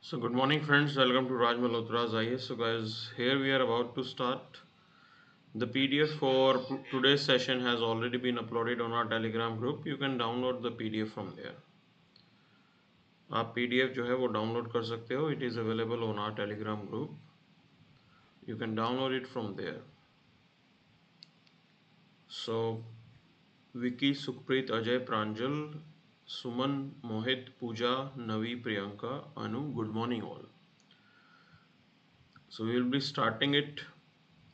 So good morning friends, welcome to Raj Malhotra IAS. So guys, here we are about to start. The PDF for today's session has already been uploaded on our Telegram group. You can download the PDF from there. आप PDF जो है वो download कर सकते हो. It is available on our Telegram group. You can download it from there. So Vicky, Sukhpreet, Ajay, Pranjal, Suman, Mohit, Pooja, Navi, Priyanka, Anu, good morning all. So we will be starting it.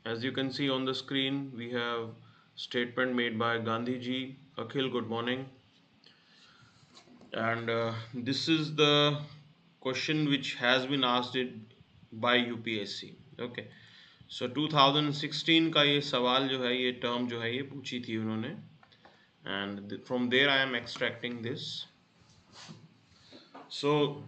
As you can see on the screen, we have statement made by Gandhi ji. Akhil, good morning. And this is the question which has been asked it by UPSC. Okay. So 2016 का ये सवाल जो है, ये term जो है, ये पूछी थी उन्होंने. And from there I am extracting this. So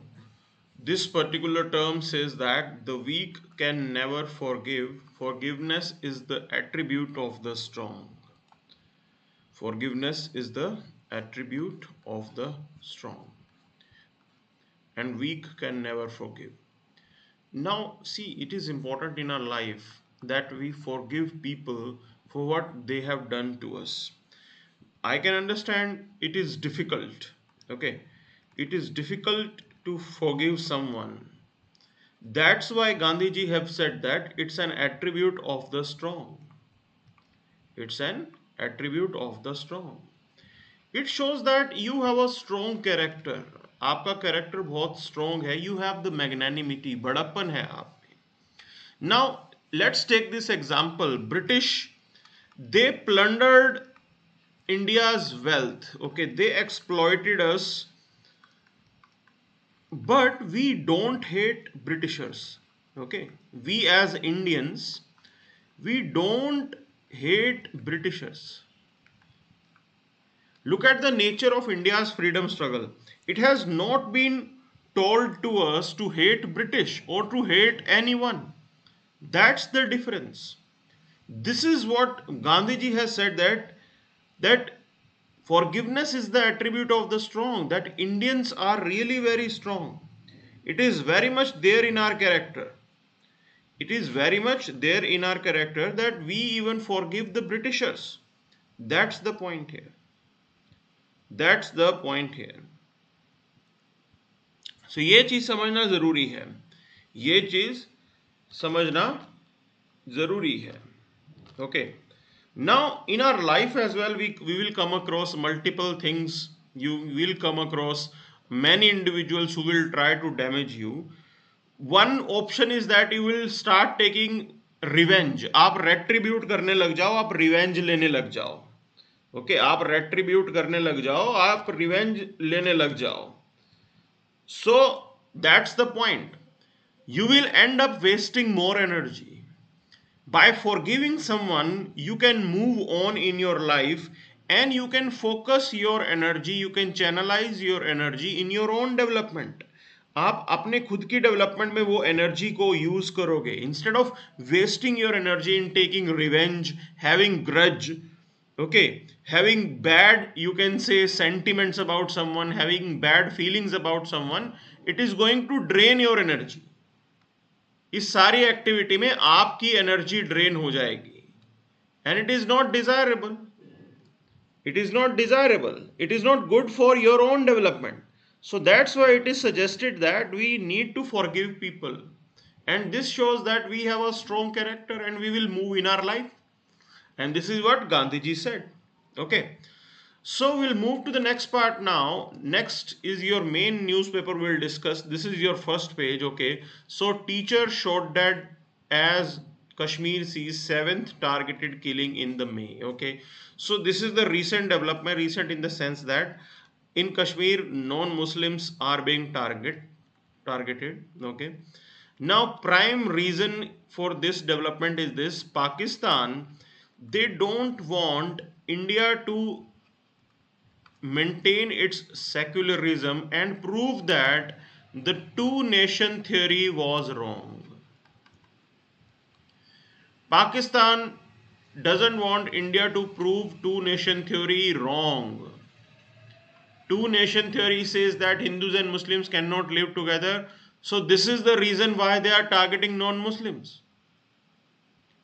this particular term says that the weak can never forgive. Forgiveness is the attribute of the strong. Forgiveness is the attribute of the strong. And weak can never forgive. Now, see, it is important in our life that we forgive people for what they have done to us. I can understand it is difficult. Okay. It is difficult to forgive someone. That's why Gandhiji have said that it's an attribute of the strong. It's an attribute of the strong. It shows that you have a strong character. आपका character बहुत strong है. You have the magnanimity. बड़प्पन है आप में. Now let's take this example. British, they plundered India's wealth. Okay, they exploited us. But we don't hate Britishers. Okay, we as Indians, we don't hate Britishers. Look at the nature of India's freedom struggle. It has not been told to us to hate British or to hate anyone. That's the difference. This is what Gandhiji has said, that forgiveness is the attribute of the strong, that Indians are really very strong. It is very much there in our character. It is very much there in our character that we even forgive the Britishers. That's the point here. That's the point here. So ये चीज समझना जरूरी है. ये चीज समझना जरूरी है. Okay. Now in our life as well, we will come across multiple things. You will come across many individuals who will try to damage you. One option is that you will start taking revenge. आप retribute करने लग जाओ, आप revenge लेने लग जाओ. Okay, आप retribute करने लग जाओ, आप revenge लेने लग जाओ. So that's the point. You will end up wasting more energy. By forgiving someone, you can move on in your life and you can focus your energy, you can channelize your energy in your own development. आप अपने खुद की development में वो energy को use करोगे instead of wasting your energy in taking revenge, having grudge, okay, having bad, you can say sentiments about someone, having bad feelings about someone. It is going to drain your energy. इस सारी activity में आपकी energy drain हो जाएगी. And it is not desirable. It is not desirable. It is not good for your own development. So that's why it is suggested that we need to forgive people. And this shows that we have a strong character and we will move in our life. And this is what Gandhiji said. Okay. So we'll move to the next part now. Next is your main newspaper we'll discuss. This is your first page. Okay. So teacher shot dead as Kashmir sees 7th targeted killing in the May. Okay. So this is the recent development. Recent in the sense that in Kashmir, non-Muslims are being targeted. Okay. Now, prime reason for this development is this: Pakistan, they don't want India to maintain its secularism and prove that the two-nation theory was wrong. Pakistan doesn't want India to prove two-nation theory wrong. Two-nation theory says that Hindus and Muslims cannot live together. So this is the reason why they are targeting non-Muslims.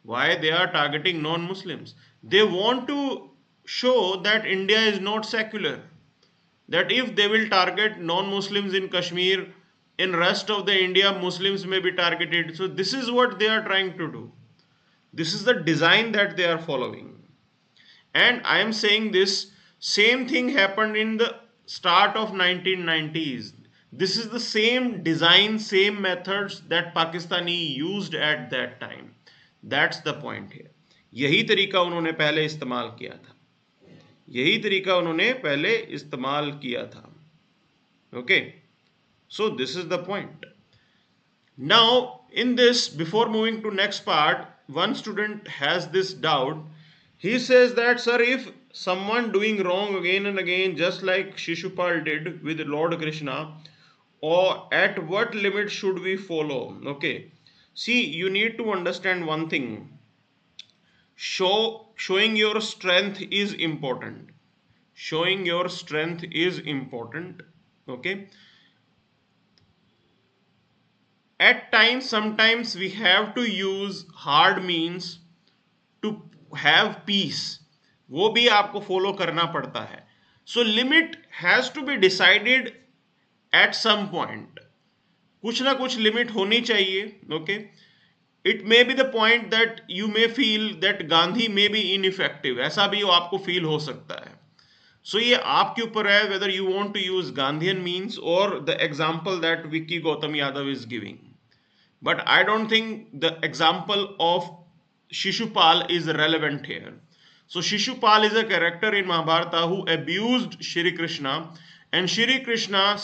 Why they are targeting non-Muslims? They want to show that India is not secular. That if they will target non-Muslims in Kashmir, in rest of the India, Muslims may be targeted. So this is what they are trying to do. This is the design that they are following. And I am saying this same thing happened in the start of 1990s. This is the same design, same methods that Pakistani used at that time. That's the point here. यही तरीका उन्होंने पहले इस्तेमाल किया था. यही तरीका उन्होंने पहले इस्तेमाल किया था. Okay. So this is the point. Now in this, before moving to next part, one student has this doubt. He says that, sir, if someone doing wrong again and again, just like Shishupal did with Lord Krishna, or at what limit should we follow? Okay. See, you need to understand one thing. Showing your strength is important. Showing your strength is important. Okay. At times, sometimes we have to use hard means to have peace. वो भी आपको follow करना पड़ता है. So limit has to be decided at some point. कुछ ना कुछ limit होनी चाहिए. Okay. It may be the point that you may feel that Gandhi may be ineffective. ऐसा भी आपको फील हो सकता है. So ये आपके ऊपर है whether you want to use Gandhian means or the example that Vicky Gautam Yadav is giving. But I don't think the example of Shishupal is relevant here. So Shishupal is a character in Mahabharata who abused Shri Krishna, and Shri Krishna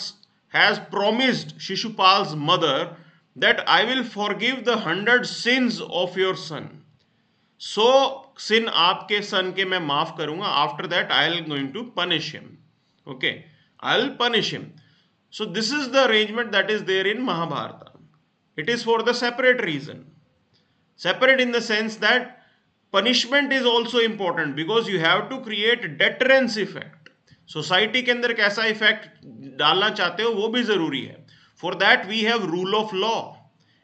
has promised Shishupal's mother that I will forgive the 100 sins of your son. So sin आपके son के मैं माफ करूंगा. After that I will going to punish him. Okay, I will punish him. So this is the arrangement that is there in Mahabharata. It is for the separate reason. Separate in the sense that punishment is also important because you have to create deterrence effect. Society के अंदर कैसा effect डालना चाहते हो वो भी जरूरी है. For that we have rule of law.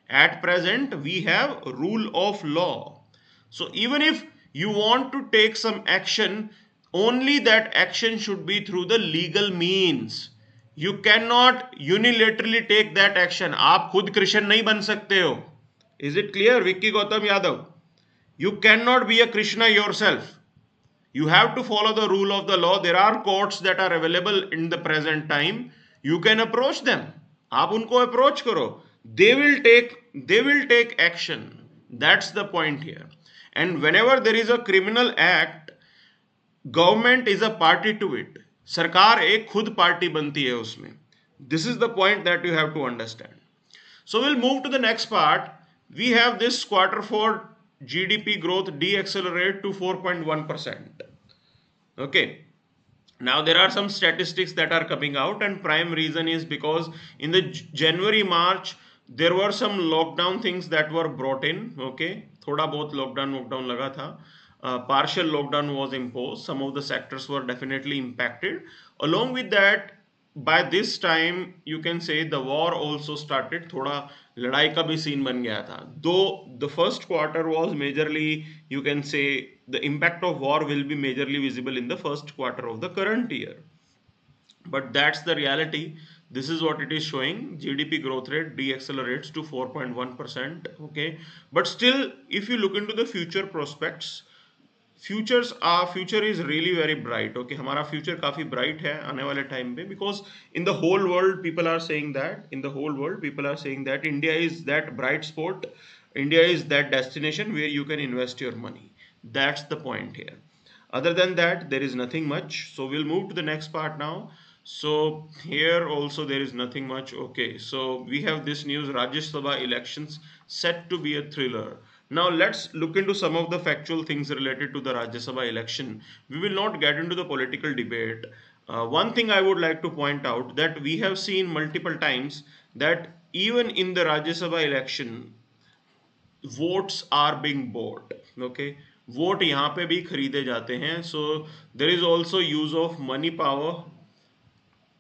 At present we have rule of law. So even if you want to take some action, only that action should be through the legal means. You cannot unilaterally take that action. आप खुद Christian नहीं बन सकते हो. Is it clear, Vicky Gautam Yadav? You cannot be a Krishna yourself. You have to follow the rule of the law. There are courts that are available in the present time. You can approach them. आप उनको approach करो. They will take action. That's the point here. And whenever there is a criminal act, government is a party to it. सरकार एक खुद party बनती है उसमें. This is the point that you have to understand. So we'll move to the next part. We have this Q4 GDP growth deaccelerate to 4.1%. Okay. Now there are some statistics that are coming out, and prime reason is because in the January-March there were some lockdown things that were brought in. Okay, थोड़ा बहुत lockdown लगा था. Partial lockdown was imposed. Some of the sectors were definitely impacted. Along with that, by this time you can say the war also started. थोड़ा लड़ाई का भी scene बन गया था. Though the first quarter was majorly, you can say the impact of war will be majorly visible in the first quarter of the current year. But that's the reality. This is what it is showing. GDP growth rate deaccelerates to 4.1%. Okay, but still, if you look into the future prospects, future is really very bright. Okay, हमारा future काफी bright है आने वाले time पे, because in the whole world people are saying that India is that bright spot. India is that destination where you can invest your money. That's the point here. Other than that, there is nothing much. So we'll move to the next part now. So here also there is nothing much. Okay, so we have this news: Rajya Sabha elections set to be a thriller. Now let's look into some of the factual things related to the Rajya Sabha election. We will not get into the political debate. One thing I would like to point out that we have seen multiple times that even in the Rajya Sabha election, votes are being bought. Okay, vote यहाँ पे भी खरीदे जाते हैं. So there is also use of money power.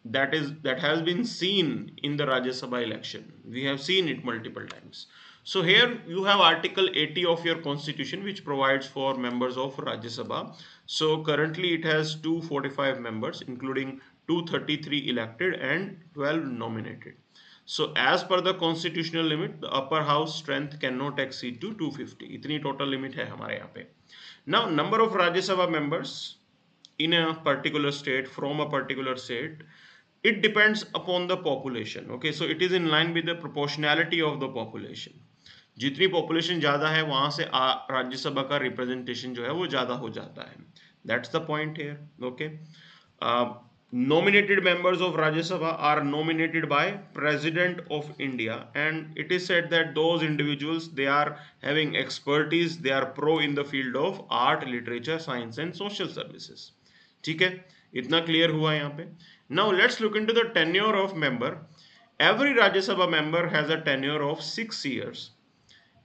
that has been seen in the Rajya Sabha election. We have seen it multiple times. So here you have Article 80 of your constitution, which provides for members of Rajya Sabha. So currently it has 245 members, including 233 elected and 12 nominated. So as per the constitutional limit, the upper house strength cannot exceed to 250. इतनी total limit है हमारे यहाँ पे. Now number of Rajya Sabha members in a particular state, from a particular state, it depends upon the population. Okay, so it is in line with the proportionality of the population. जितनी population ज़्यादा है वहाँ से राज्यसभा का representation जो है वो ज़्यादा हो जाता है. That's the point here. Okay. Nominated members of Rajya Sabha are nominated by President of India, and it is said that those individuals, they are having expertise, they are pro in the field of art, literature, science and social services. ठीक है, इतना clear हुआ यहाँ पे. Now let's look into the tenure of member. Every Rajya Sabha member has a tenure of 6 years.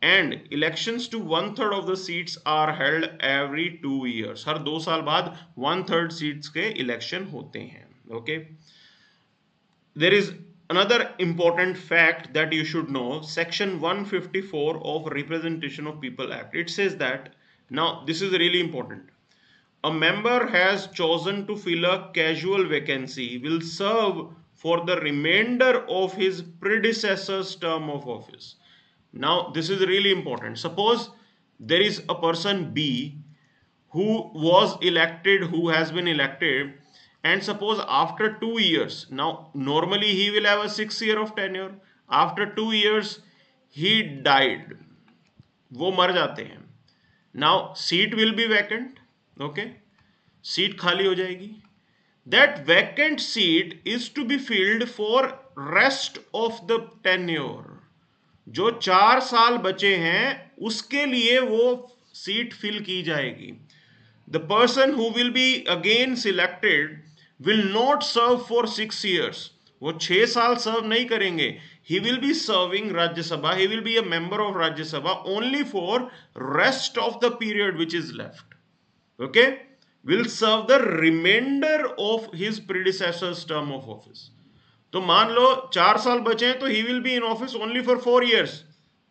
And elections to 1/3 of the seats are held every 2 years. हर 2 साल बाद 1/3 seats के election होते हैं. Okay. There is another important fact that you should know. Section 154 of Representation of People Act. It says that, now this is really important. A member has chosen to fill a casual vacancy will serve for the remainder of his predecessor's term of office. Now this is really important. Suppose there is a person B who was elected, who has been elected, and suppose after 2 years, now normally he will have a 6 year of tenure. After 2 years he died, वो मर जाते हैं. Now seat will be vacant. Okay, seat खाली हो जाएगी. That vacant seat is to be filled for rest of the tenure. जो 4 साल बचे हैं उसके लिए वो सीट फिल की जाएगी. The person who will be again selected will not serve for 6 years. वो 6 साल सर्व नहीं करेंगे. He will be serving Rajya Sabha. He will be a member of Rajya Sabha only for rest of the period which is left. Okay, will serve the remainder of his predecessor's term of office. तो मान लो 4 साल बचे हैं तो he will be in office only for 4 years.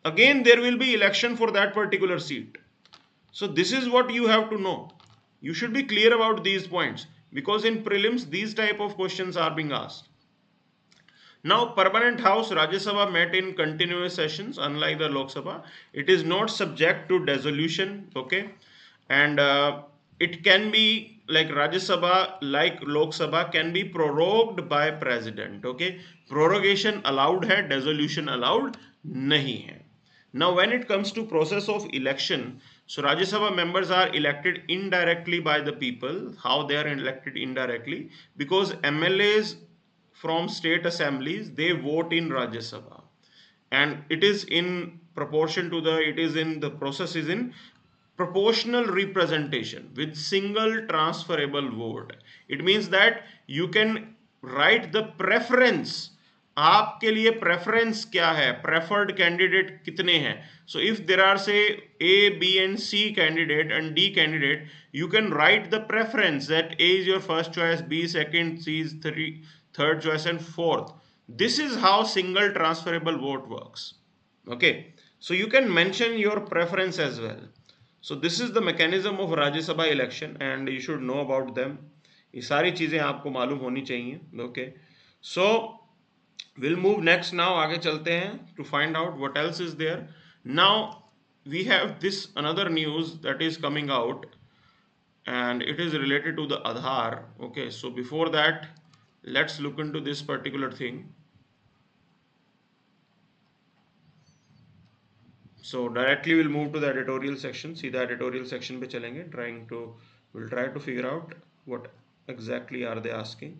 Again there will be election for that particular seat. So this is what you have to know. You should be clear about these points, because in prelims these type of questions are being asked. Now permanent house Rajya Sabha met in continuous sessions. Unlike the Lok Sabha, it is not subject to dissolution. Okay, and it can be, like Rajya Sabha, like Lok Sabha, can be prorogued by president. Okay, prorogation allowed है, dissolution allowed नहीं है. Now when it comes to process of election, so Rajya Sabha members are elected indirectly by the people. How they are elected indirectly? Because MLAs from state assemblies, they vote in Rajya Sabha, and it is in proportion to the, it is in, the process is in proportional representation with single transferable vote. It means that you can write the preference. आपके लिए preference क्या है, preferred candidate कितने हैं. So if there are say A, B and C candidate and D candidate, you can write the preference that A is your first choice, B second, C is third choice and fourth. This is how single transferable vote works. Okay, so you can mention your preference as well. So this is the mechanism of Rajya Sabha election and you should know about them. ये सारी चीजें आपको मालूम होनी चाहिए. Okay, so we'll move next now. आगे चलते हैं to find out what else is there. Now we have this another news that is coming out and it is related to the Aadhaar. Okay, so before that let's look into this particular thing. So directly we'll move to the editorial section. सीधा editorial section पे चलेंगे. We'll try to figure out what exactly are they asking.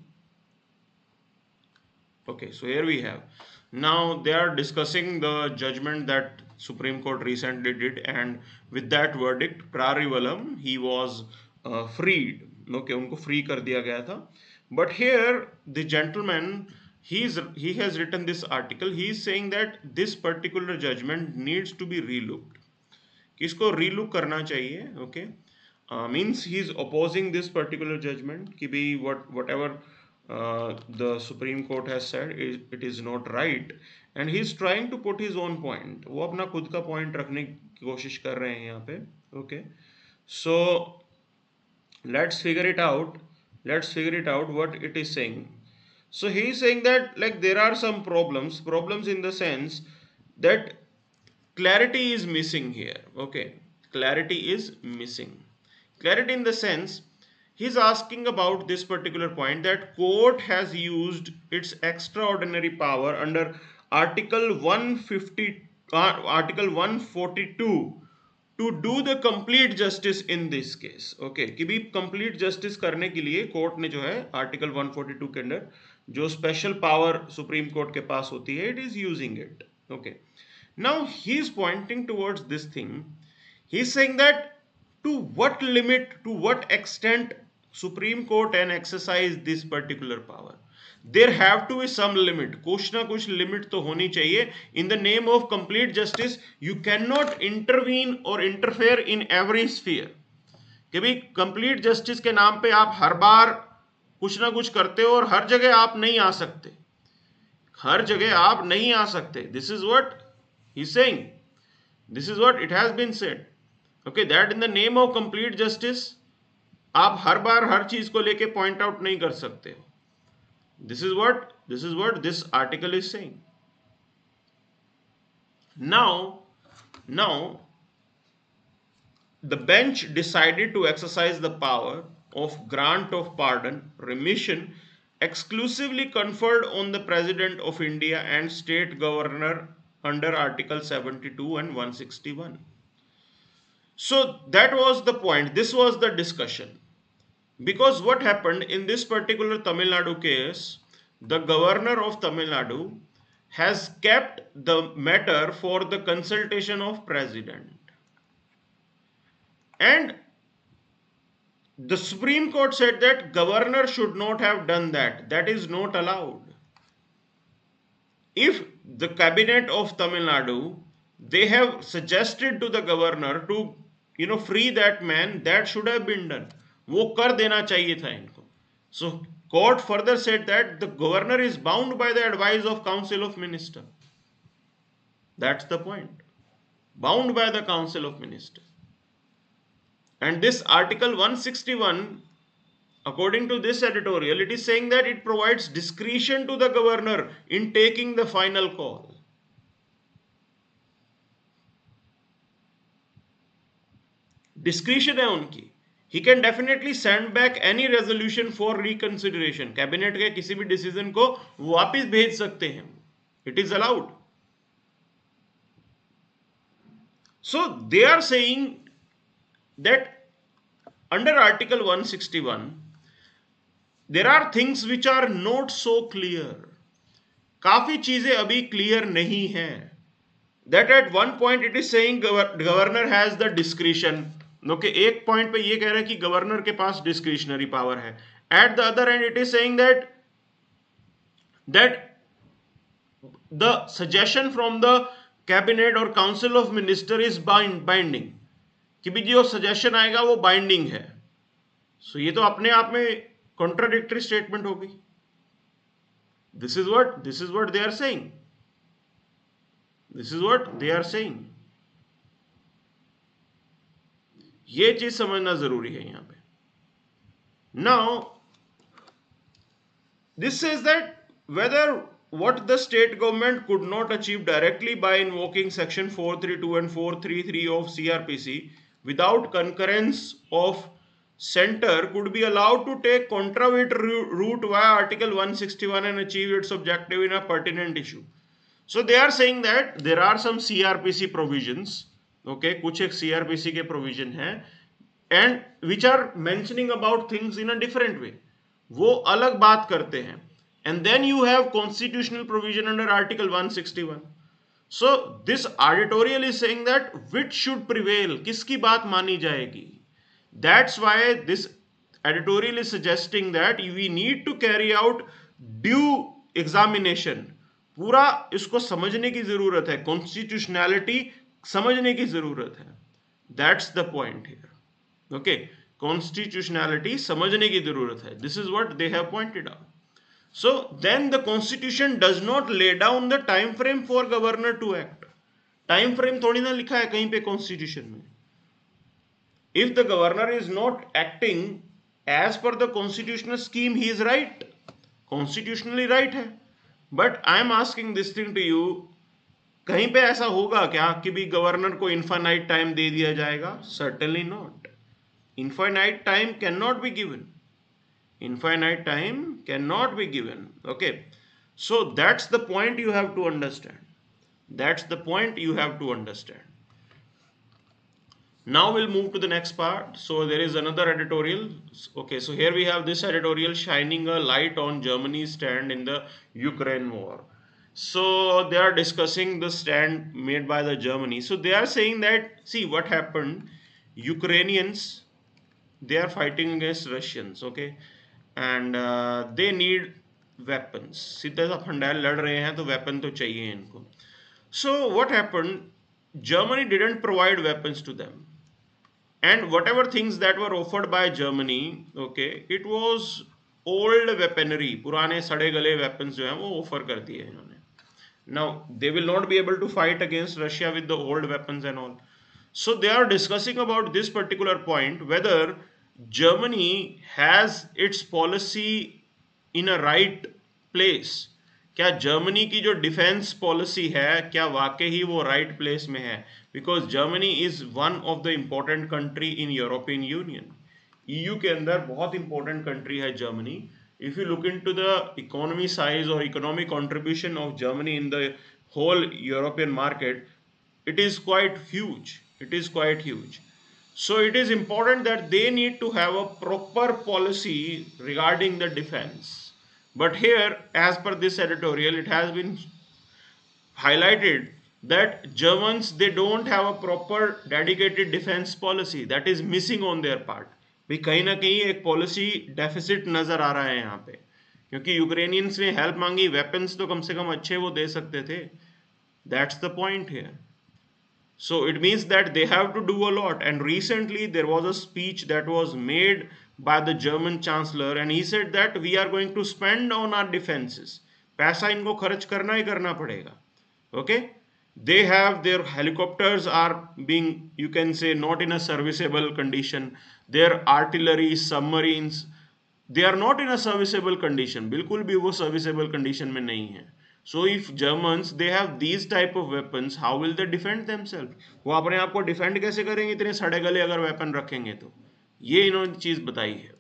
Okay, so here we have. Now they are discussing the judgment that Supreme Court recently did, and with that verdict, Prarivalam, he was freed. Okay, उनको free कर दिया गया था. But here the gentleman, he has written this article. He is saying that this particular judgment needs to be relooked. किसको relook करना चाहिए? Okay, means he is opposing this particular judgment कि भी whatever the Supreme Court has said it is not right, and he is trying to put his own point. वो अपना खुद का point रखने की कोशिश कर रहे हैं यहाँ पे. Okay, so let's figure it out. Let's figure it out what it is saying. So he is saying that like there are some problems in the sense that clarity is missing here. Okay, clarity is missing. Clarity in the sense he's asking about this particular point that court has used its extraordinary power under article 150 article 142 to do the complete justice in this case. Okay, कि भी complete justice करने के लिए court ने जो है article 142 के अंदर जो स्पेशल पावर सुप्रीम कोर्ट के पास होती है, it is using it. Okay, now he is pointing towards this thing. He is saying that to what limit, to what extent Supreme Court can exercise this particular power. There have to be some limit. कुछ ना कुछ limit तो होनी चाहिए. In the name of complete justice, you cannot intervene or interfere in every sphere. कि भी complete justice के नाम पे आप हर बार कुछ ना कुछ करते हो और हर जगह आप नहीं आ सकते. हर जगह आप नहीं आ सकते. This is what he's saying. This is what it has been said. Okay, that in the name of complete justice, आप हर बार हर चीज को लेके पॉइंट आउट नहीं कर सकते हो. This is what this article is saying. Now the bench decided to exercise the power of grant of pardon, remission exclusively conferred on the President of India and State Governor under Article 72 and 161. So that was the point. This was the discussion. Because what happened in this particular Tamil Nadu case, the governor of Tamil Nadu has kept the matter for the consultation of president. And the Supreme Court said that governor should not have done that. That is not allowed. If the cabinet of Tamil Nadu, they have suggested to the governor to free that man, that should have been done. वो कर देना चाहिए था इनको. So court further said that the governor is bound by the advice of council of minister. That's the point. Bound by the council of minister. And this article 161, according to this editorial, it is saying that it provides discretion to the governor in taking the final call. Discretion है उनकी. He can definitely send back any resolution for reconsideration. Cabinet के किसी भी decision को वापस भेज सकते हैं. It is allowed. So they are saying that under Article 161, there are things which are not so clear. काफी चीजें अभी clear नहीं हैं. That at one point it is saying governor has the discretion. Okay, एक point पे ये कह रहा है कि गवर्नर के पास डिस्क्रिशनरी पावर है. At the other end it is saying that the suggestion from the cabinet और council of minister is binding. कि भी जो सजेशन आएगा वो बाइंडिंग है. सो ये तो अपने आप में कॉन्ट्राडिक्टरी स्टेटमेंट होगी. This is what they are saying. This is what they are saying. ये चीज समझना जरूरी है यहां पे. Now this says that whether what the state government could not achieve directly by invoking section 432 and 433 of CRPC without concurrence of center could be allowed to take contravened route via article 161 and achieve its objective in a pertinent issue. So they are saying that there are some CRPC provisions. Okay, कुछ एक CRPC के provision है and which are mentioning about things in a different way. वो अलग बात करते हैं. And then you have constitutional provision under article 161. So this editorial is saying that which should prevail, किसकी बात मानी जाएगी. That's why this editorial is suggesting that we need to carry out due examination. पूरा इसको समझने की जरूरत है. Constitutionality समझने की जरूरत है. That's the point here. Okay, constitutionality समझने की जरूरत है. This is what they have pointed out. So then the constitution does not lay down the time frame for governor to act. Time frame थोड़ी ना लिखा है कहीं पे कॉन्स्टिट्यूशन में. If the governor is not acting as per the constitutional scheme, he is right, constitutionally right है. But I am asking this thing to you, कहीं पे ऐसा होगा क्या कि भी गवर्नर को इनफाइनाइट टाइम दे दिया जाएगा? Certainly not. Infinite time cannot be given. Infinite time cannot be given. Okay, so that's the point you have to understand. That's the point you have to understand. Now we'll move to the next part. So there is another editorial. Okay, so here we have this editorial shining a light on Germany's stand in the Ukraine war. So they are discussing the stand made by the Germany. So they are saying that, see what happened, Ukrainians, they are fighting against Russians, okay, and they need weapons. सीधा सा फंडाल लड़ रहे हैं तो weapon तो चाहिए इनको. So what happened, Germany didn't provide weapons to them, and whatever things that were offered by Germany, okay, it was old weaponry, पुराने सड़े गले weapons जो हैं वो offer कर दिए इन्होंने. Now they will not be able to fight against Russia with the old weapons and all. So they are discussing about this particular point, whether Germany has its policy in a right place. क्या Germany की जो defence policy है क्या वाकई ही वो right place में है? Because Germany is one of the important country in European Union. EU के अंदर बहुत इंपॉर्टेंट कंट्री है Germany. If you look into the economy size और economic contribution of Germany in the whole European market, it is quite huge. It is quite huge. So it is important that they need to have a proper policy regarding the defense. But here, as per this editorial, it has been highlighted that Germans, they don't have a proper dedicated defense policy. That is missing on their part. भी कहीं ना कहीं एक policy deficit नजर आ रहा है यहाँ पे, क्योंकि यूक्रेनियंस ने हेल्प मांगी, वेपन्स तो कम से कम अच्छे वो दे सकते थे. That's the point here. So it means that they have to do a lot. And recently there was a speech that was made by the German chancellor, and he said that we are going to spend on our defenses. पैसा इनको खर्च करना ही करना पड़ेगा. Okay, they have their helicopters are being, you can say, not in a serviceable condition. Their artillery, submarines, they are not in a serviceable condition. बिल्कुल भी वो serviceable condition में नहीं है. So if Germans, they have these type of weapons, how will they defend themselves? वो अपने आप को डिफेंड कैसे करेंगे इतने सड़े गले अगर वेपन रखेंगे तो? ये इन्होंने चीज बताई है.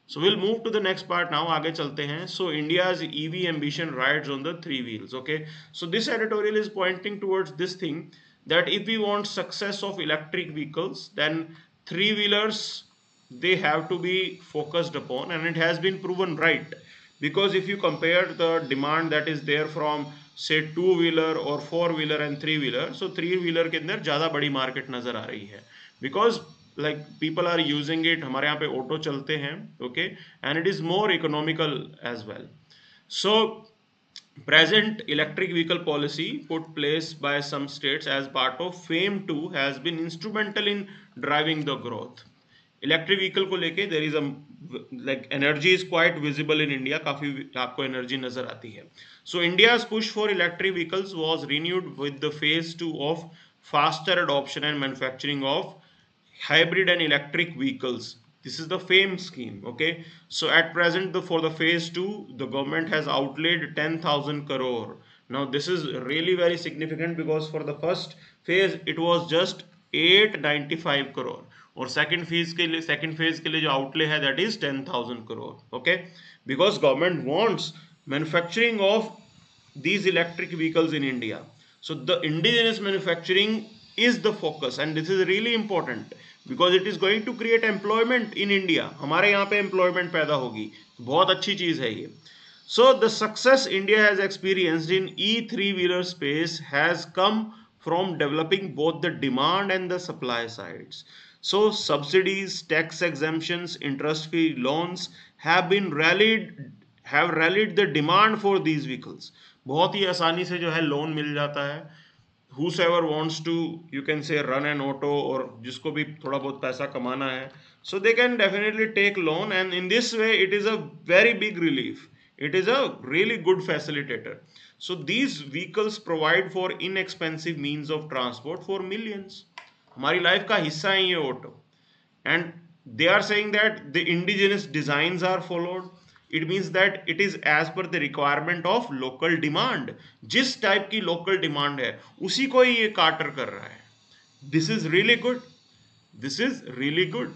So we'll move to the next part now. आगे चलते हैं. So India's EV ambition rides on the three wheels. Okay. So this editorial is pointing towards this thing, that if we want success of electric vehicles, then three-wheelers, they have to be focused upon, and it has been proven right. Because if you compare the demand that is there from say two-wheeler or four-wheeler and three-wheeler, so three-wheeler के अंदर ज़्यादा बड़ी market नज़र आ रही है. Because like people are using it, हमारे यहाँ पे ऑटो चलते हैं, okay, and it is more economical as well. So present electric vehicle policy put place by some states as part of FAME 2 has been instrumental in driving the growth. Electric vehicle को लेके there is a like energy is quite visible in India, काफी आपको energy नजर आती है. So India's push for electric vehicles was renewed with the phase 2 of faster adoption and manufacturing of hybrid and electric vehicles. This is the FAME scheme. Okay, so at present for the phase 2 the government has outlaid 10,000 crore. Now this is really very significant because for the first phase it was just 895 crore, और second phase के लिए जो outlay है that is 10,000 crore. Okay, because government wants manufacturing of these electric vehicles in India. So the indigenous manufacturing is the focus, and this is really important because it is going to create employment in India. हमारे यहाँ पे employment पैदा होगी, बहुत अच्छी चीज है ये. So the success India has experienced in E3-wheeler space has come from developing both the demand and the supply sides. So subsidies, tax exemptions, interest-free loans have rallied the demand for these vehicles. बहुत ही आसानी से जो है loan मिल जाता है. Whosoever wants to, you can say, run an auto, और जिसको भी थोड़ा बहुत पैसा कमाना है, so they can definitely take loan, and in this way it is a very big relief. It is a really good facilitator. So these vehicles provide for inexpensive means of transport for millions. हमारी life का हिस्सा है ये auto. And they are saying that the indigenous designs are followed. It means that it is as per the requirement of local demand. जिस type की local demand है उसी को ही ये cater कर रहा है. This is really good. This is really good.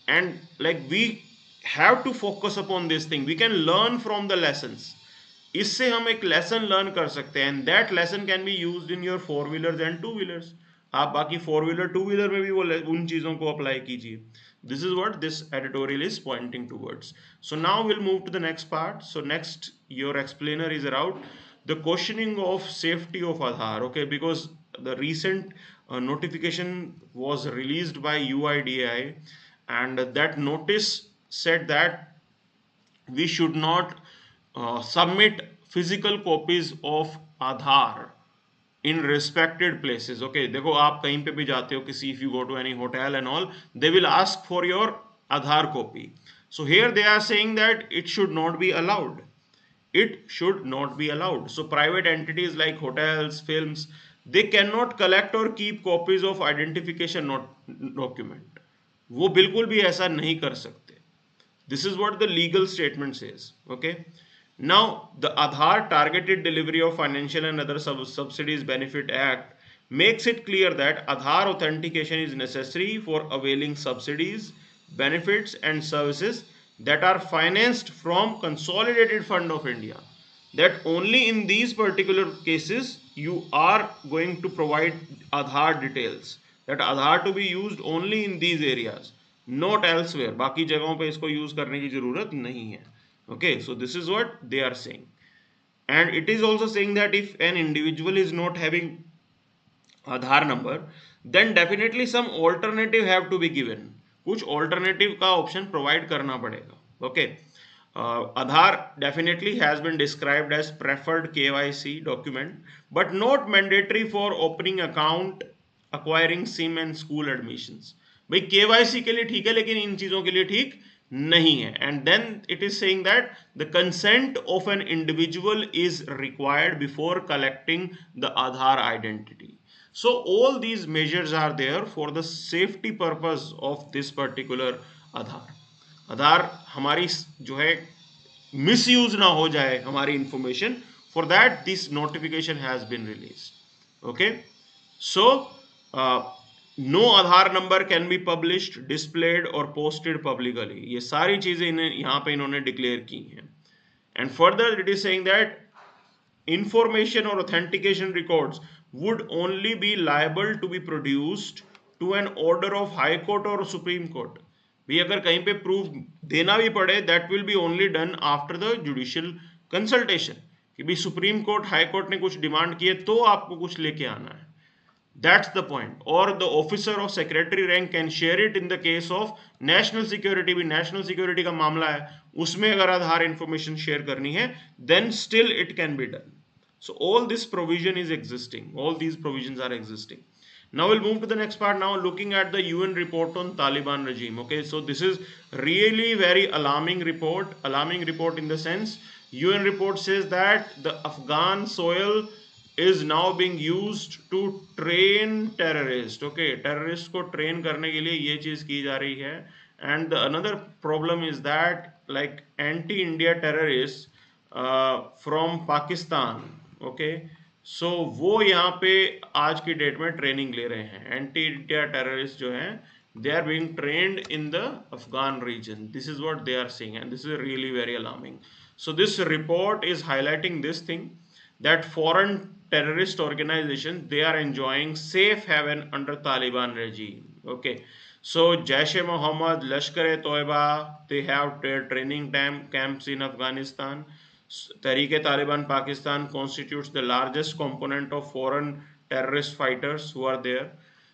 And like we have to focus upon this thing. We can learn from the lessons. इससे हम एक लेसन लर्न कर सकते हैं, and that lesson can be used in your four wheelers and two wheelers. आप बाकी four wheeler two wheeler में भी वो उन चीजों को अप्लाई कीजिए. This is what this editorial is pointing towards. So now we'll move to the next part. So next, your explainer is around the questioning of safety of Aadhaar. Okay, because the recent notification was released by UIDAI, and that notice said that we should not submit physical copies of Aadhaar in respected places. Okay, देखो आप कहीं पे भी जाते हो किसी, if you go to any hotel and all, they will ask for your Aadhaar copy. So here they are saying that it should not be allowed. It should not be allowed. So private entities like hotels, films, they cannot collect or keep copies of identification document. वो बिल्कुल भी ऐसा नहीं कर सकते. This is what the legal statement says. Okay. Now, the Aadhaar Targeted Delivery of Financial and Other Subsidies Benefit Act makes it clear that Aadhaar authentication is necessary for availing subsidies, benefits and services that are financed from Consolidated Fund of India. That only in these particular cases you are going to provide Aadhaar details. That Aadhaar to be used only in these areas, not elsewhere. बाकी जगहों पे इसको use करने की जरूरत नहीं है. Okay, so this is what they are saying. And it is also saying that if an individual is not having Aadhaar number, then definitely some alternative have to be given. कुछ alternative का option provide करना पड़ेगा. Okay. Aadhaar definitely has been described as preferred KYC document, but not mandatory for opening account, acquiring SIM and school admissions. भाई KYC के लिए ठीक है, लेकिन इन चीजों के लिए ठीक नहीं है. And then it is saying that the consent of an individual is required before collecting the Aadhaar identity. So all these measures are there for the safety purpose of this particular Aadhaar. Aadhaar हमारी जो है misuse ना हो जाए हमारी information. For that this notification has been released. Okay. So no Aadhaar number can be published, displayed or posted publicly. ये सारी चीजें यहाँ पे इन्होंने declare की हैं. And further it is saying that information or authentication records would only be liable to be produced to an order of High Court or Supreme Court. भी अगर कहीं पे proof देना भी पड़े, that will be only done after the judicial consultation. कि भी Supreme Court, High Court ने कुछ demand किए तो आपको कुछ लेके आना है. That's the point. Or the officer of secretary rank can share it in the case of national security. भी national security का मामला है, उसमें अगर आधार information share करनी है, then still it can be done. So all this provision is existing. All these provisions are existing. Now we'll move to the next part. Now looking at the UN report on Taliban regime. Okay, so this is really very alarming report. Alarming report in the sense, UN report says that the Afghan soil is now being used to train terrorists. Okay, terrorists को train करने के लिए ये चीज की जा रही है. And the another problem is that like anti-India terrorists from Pakistan. Okay, so वो यहाँ पे आज की डेट में ट्रेनिंग ले रहे हैं. Anti-India terrorists जो हैं, they are being trained in the Afghan region. This is what they are saying, and this is really very alarming. So this report is highlighting this thing, that foreign terrorist organizations, they are enjoying safe haven under Taliban regime. Okay, so Jaish-e-Mohammed, Lashkar-e-Toiba, they have their training camps in Afghanistan. Tehreek-e-Taliban Pakistan constitutes the largest component of foreign terrorist fighters who are there.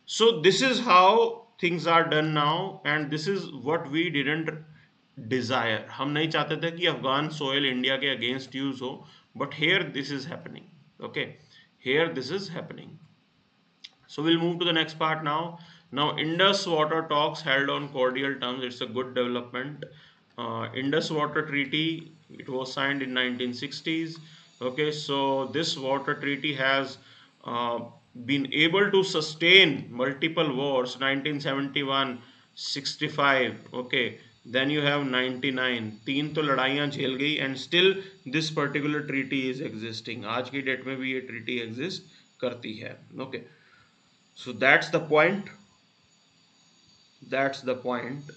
So this is how things are done now, and this is what we didn't desire. हम नहीं चाहते थे कि Afghan soil India के against use हो, but here this is happening. Okay, here this is happening. So we'll move to the next part now. Now Indus water talks held on cordial terms. It's a good development. Indus water treaty It was signed in 1960s. Okay, so this water treaty has uh, been able to sustain multiple wars. 1971, 65. Okay, then you have 99. तीन तो लड़ाइयाँ झेल गई and still this particular treaty is existing. आज की date में भी ये treaty exist करती है. Okay, so that's the point. That's the point.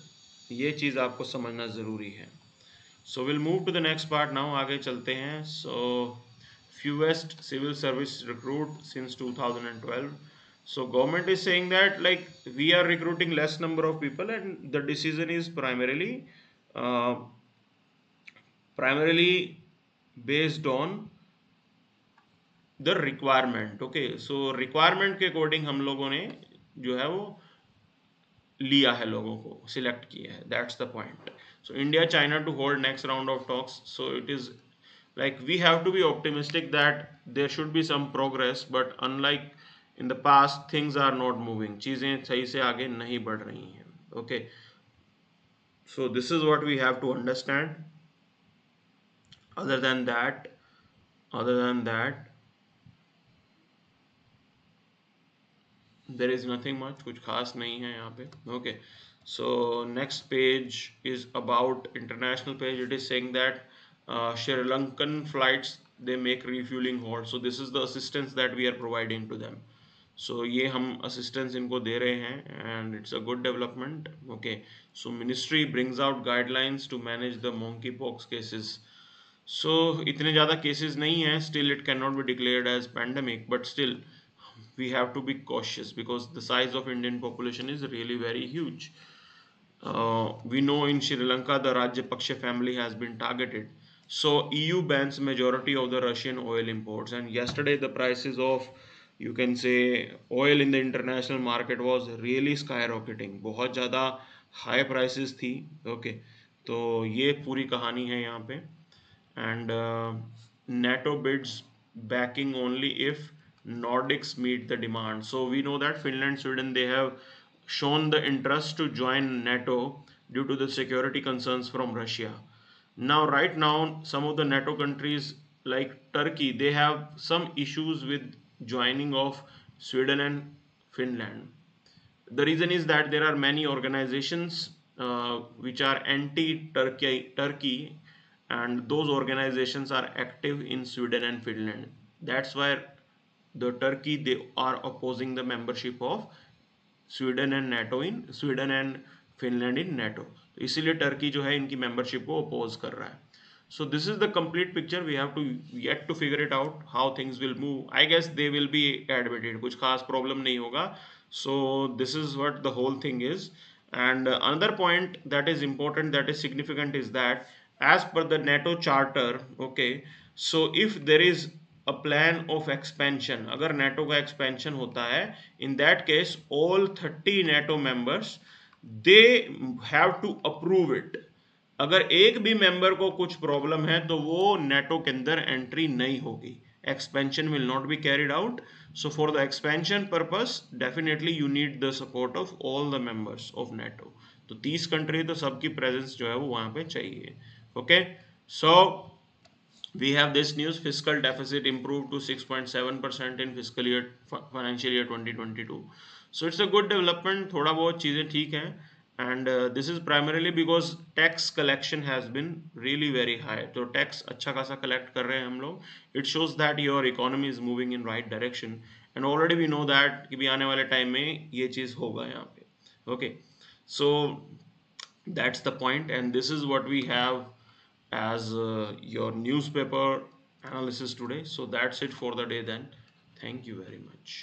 ये चीज़ आपको समझना ज़रूरी है. So we'll move to the next part now. आगे चलते हैं. So fewest civil service recruit since 2012. So government is saying that like we are recruiting less number of people, and the decision is uh, primarily based on the requirement. Okay, so requirement के according हम लोगों ने जो है वो लिया है, लोगों को सिलेक्ट किया है. That's the point. So India China to hold next round of talks. So it is like we have to be optimistic that there should be some progress, but unlike in the past things are not moving. चीजें सही से आगे नहीं बढ़ रही हैं. Okay, so this is what we have to understand. other than that other than that there is nothing much. कुछ खास नहीं है यहाँ पे. Okay, so next page is about international page. It is saying that Sri Lankan flights they make refueling halt. So this is the assistance that we are providing to them. So ये हम assistance इनको दे रहे हैं and it's a good development. Okay, so ministry brings out guidelines to manage the monkeypox cases. So इतने ज़्यादा cases नहीं हैं. Still it cannot be declared as pandemic, but still we have to be cautious because the size of Indian population is really very huge. We know in Sri Lanka the Rajapaksa family has been targeted. So EU bans majority of the Russian oil imports, and yesterday the prices of, you can say, oil in the international market was really skyrocketing. बहुत ज़्यादा high prices थी. Okay, तो ये पूरी कहानी है यहाँ पे. And NATO bids backing only if Nordics meet the demand. So we know that Finland, Sweden, they have shown the interest to join NATO due to the security concerns from Russia. Now, right now, some of the NATO countries like Turkey, they have some issues with joining of Sweden and Finland. The reason is that there are many organizations which are anti-Turkey, and those organizations are active in Sweden and Finland. That's why the Turkey they are opposing the membership of Sweden and Finland in NATO. तो इसीलिए Turkey जो है इनकी membership को oppose कर रहा है. So this is the complete picture. We have to yet to figure it out how things will move. I guess they will be admitted. कुछ खास problem नहीं होगा. So this is what the whole thing is. And another point that is important, that is significant, is that as per the NATO charter, okay, so if there is a plan of expansion, अगर NATO का expansion होता है, in that case all 30 NATO members they have to approve it. अगर एक भी member को कुछ problem है तो वो नेटो के अंदर एंट्री नहीं होगी. Expansion will not be carried out. So for the expansion purpose definitely you need the support of all the members of NATO. तो 30 कंट्री तो सबकी प्रेजेंस जो है वो वहां पे चाहिए. Okay, so we have this news. Fiscal deficit improved to 6.7% in financial year 2022. So it's a good development. थोड़ा बहुत चीजें ठीक हैं. And this is primarily because tax collection has been really very high. तो tax अच्छा खासा collect कर रहे हैं हम लोग. It shows that your economy is moving in right direction. And already we know that कि भी आने वाले time में ये चीज होगा यहाँ पे. Okay, so that's the point, and this is what we have as your newspaper analysis today. So that's it for the day then. Thank you very much.